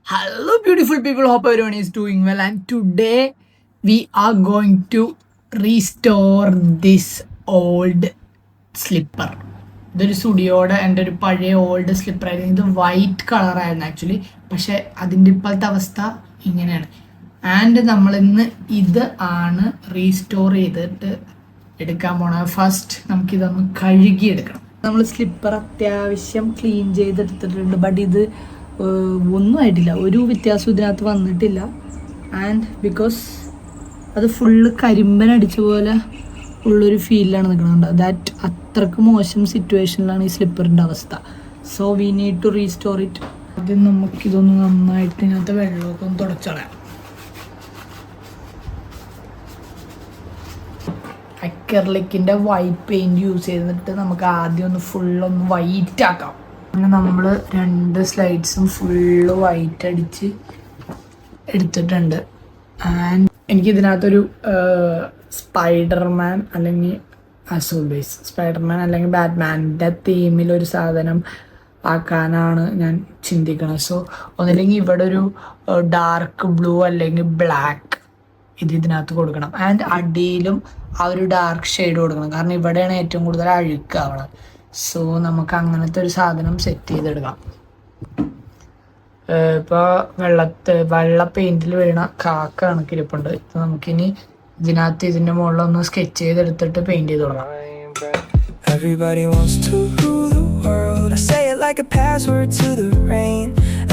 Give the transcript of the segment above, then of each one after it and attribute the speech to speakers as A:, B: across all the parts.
A: Hello beautiful people, hope everyone is doing well, and today we are going to restore this old slipper. ഇതൊരു സ്റ്റുഡിയോയുടെ എൻ്റെ ഒരു പഴയ old slipper ആയിരുന്നു. ഇത് white കളറായിരുന്നു actually, പക്ഷെ അതിൻ്റെ ഇപ്പോഴത്തെ അവസ്ഥ ഇങ്ങനെയാണ്. ആൻഡ് നമ്മളിന്ന് ഇത് ആണ് റീസ്റ്റോർ ചെയ്തിട്ട് എടുക്കാൻ പോണത്. ഫസ്റ്റ് നമുക്കിതൊന്ന് കഴുകിയെടുക്കണം. നമ്മൾ സ്ലിപ്പർ അത്യാവശ്യം ക്ലീൻ ചെയ്തെടുത്തിട്ടുണ്ട്, ബട്ട് ഇത് ഒന്നും ആയിട്ടില്ല, ഒരു വ്യത്യാസവും ഇതിനകത്ത് വന്നിട്ടില്ല. ആൻഡ് ബിക്കോസ് അത് ഫുള്ള് കരിമ്പനടിച്ച പോലെ ഉള്ളൊരു ഫീലിലാണ് നിൽക്കുന്നുണ്ട്. ദാറ്റ് അത്രക്ക് മോശം സിറ്റുവേഷനിലാണ് ഈ സ്ലിപ്പറിൻ്റെ അവസ്ഥ. So we need to restore it. ആദ്യം നമുക്കിതൊന്ന് നന്നായിട്ട് ഇതിനകത്ത് വെള്ളമൊക്കെ ഒന്ന് തുടച്ചളയാം. അക്രലിക്കിൻ്റെ വൈറ്റ് പെയിൻറ് യൂസ് ചെയ്തിട്ട് നമുക്ക് ആദ്യം ഒന്ന് ഫുള്ളൊന്ന് വൈറ്റ് ആക്കാം. അങ്ങനെ നമ്മൾ 2 സ്ലൈഡ്സും ഫുള്ള് വൈറ്റ് അടിച്ച് എടുത്തിട്ടുണ്ട്. ആൻഡ് എനിക്കിതിനകത്തൊരു സ്പൈഡർമാൻ അല്ലെങ്കിൽ സ്പൈഡർമാൻ അല്ലെങ്കിൽ ബാറ്റ്മാൻ്റെ തീമിലൊരു സാധനം ആക്കാനാണ് ഞാൻ ചിന്തിക്കുന്നത്. സോ ഒന്നില്ലെങ്കിൽ ഇവിടെ ഒരു ഡാർക്ക് ബ്ലൂ അല്ലെങ്കിൽ ബ്ലാക്ക് ഇതിനകത്ത് കൊടുക്കണം. ആൻഡ് അടിയിലും ആ ഒരു ഡാർക്ക് ഷെയ്ഡ് കൊടുക്കണം, കാരണം ഇവിടെയാണ് ഏറ്റവും കൂടുതൽ അഴുക്കാവണം. സോ നമുക്ക് അങ്ങനത്തെ ഒരു സാധനം സെറ്റ് ചെയ്തെടുക്കാം. ഇപ്പോൾ വെള്ള പെയിൻറ്റിൽ വീണ കാക്ക കണക്കിരിപ്പുണ്ട്. ഇപ്പം നമുക്കിനി ഇതിനകത്ത് ഇതിൻ്റെ മുകളിലൊന്ന് സ്കെച്ച് ചെയ്തെടുത്തിട്ട് പെയിൻറ് ചെയ്ത് തുടങ്ങാം.
B: Everybody wants to rule the world. I say it like a password to the rain.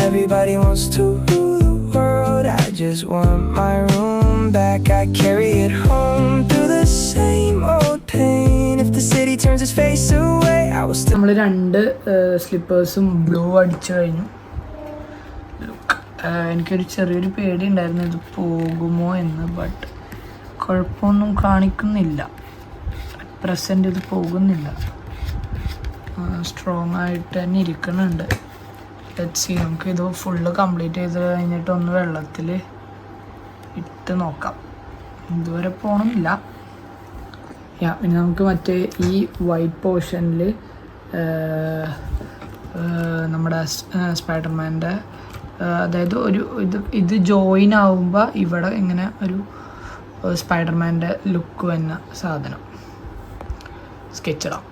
B: Everybody wants to rule the world. I just want my room back. I carry it home through the same old pain. If the city turns its face away, I will still.
A: നമ്മൾ 2 സ്ലിപ്പേഴ്സും blue അടിച്ചു കഴിഞ്ഞു. എനിക്കൊരു ചെറിയൊരു പേടി ഉണ്ടായിരുന്നു ഇത് പോകുമോ എന്ന്, ബട്ട് കുഴപ്പമൊന്നും കാണിക്കുന്നില്ല. പ്രസൻറ്റ് ഇത് പോകുന്നില്ല, സ്ട്രോങ് ആയിട്ട് തന്നെ ഇരിക്കുന്നുണ്ട്. ലെറ്റ്സ് നമുക്ക് ഇത് ഫുള്ള് കംപ്ലീറ്റ് ചെയ്ത് കഴിഞ്ഞിട്ട് ഒന്ന് വെള്ളത്തിൽ ഇട്ട് നോക്കാം. ഇതുവരെ പോകണമെന്നില്ല. പിന്നെ നമുക്ക് മറ്റേ ഈ വൈറ്റ് പോർഷനിൽ നമ്മുടെ സ്പൈഡർമാൻ്റെ അതായത് ഇത് ജോയിൻ ആവുമ്പോൾ ഇവിടെ ഇങ്ങനെ ഒരു സ്പൈഡർമാൻ്റെ ലുക്ക് വന്ന സാധനം സ്കെച്ചിടാം.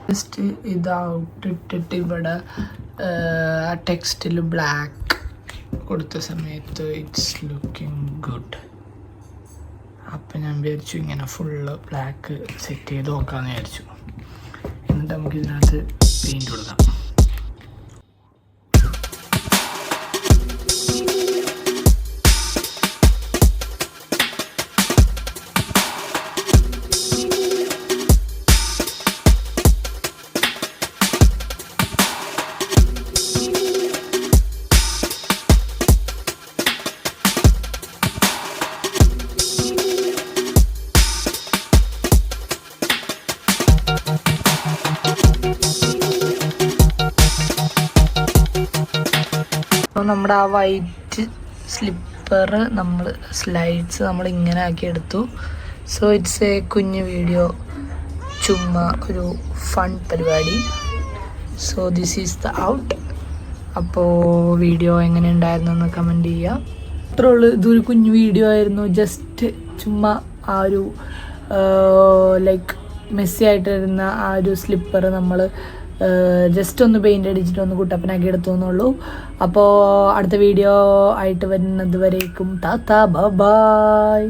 A: ജസ്റ്റ് ഇത് ഔട്ടിട്ടിട്ട് ഇവിടെ ടെക്സ്റ്റിൽ ബ്ലാക്ക് കൊടുത്ത സമയത്ത് ഇറ്റ്സ് ലുക്കിംഗ് ഗുഡ്. അപ്പം ഞാൻ വിചാരിച്ചു ഇങ്ങനെ ഫുള്ള് ബ്ലാക്ക് സെറ്റ് ചെയ്ത് നോക്കാമെന്ന് വിചാരിച്ചു. എന്നിട്ട് നമുക്ക് ഇതിനകത്ത് പെയിൻറ്റ് കൊടുക്കാം. നമ്മുടെ ആ വൈറ്റ് സ്ലിപ്പർ സ്ലൈഡ്സ് നമ്മൾ ഇങ്ങനെ ആക്കി എടുത്തു. സോ ഇറ്റ്സ് എ കുഞ്ഞു വീഡിയോ, ചുമ്മാ ഒരു ഫൺ പരിപാടി. So this is the out. അപ്പോൾ വീഡിയോ എങ്ങനെ ഉണ്ടായിരുന്നു എന്ന് കമൻറ്റ് ചെയ്യുക. അത്രേ ഉള്ളൂ. ഇതൊരു കുഞ്ഞു വീഡിയോ ആയിരുന്നു. ജസ്റ്റ് ചുമ്മാ ആ ഒരു ലൈക്ക് മെസ്സി ആയിട്ടിരുന്ന ആ ഒരു സ്ലിപ്പർ നമ്മൾ ജസ്റ്റ് ഒന്ന് പെയിൻ്റ് അടിച്ചിട്ട് ഒന്ന് കുട്ടപ്പനാക്കി എടുത്തു എന്നുള്ളൂ. അപ്പോൾ അടുത്ത വീഡിയോ ആയിട്ട് വരുന്നത് വരേക്കും ടാറ്റാ ബൈ.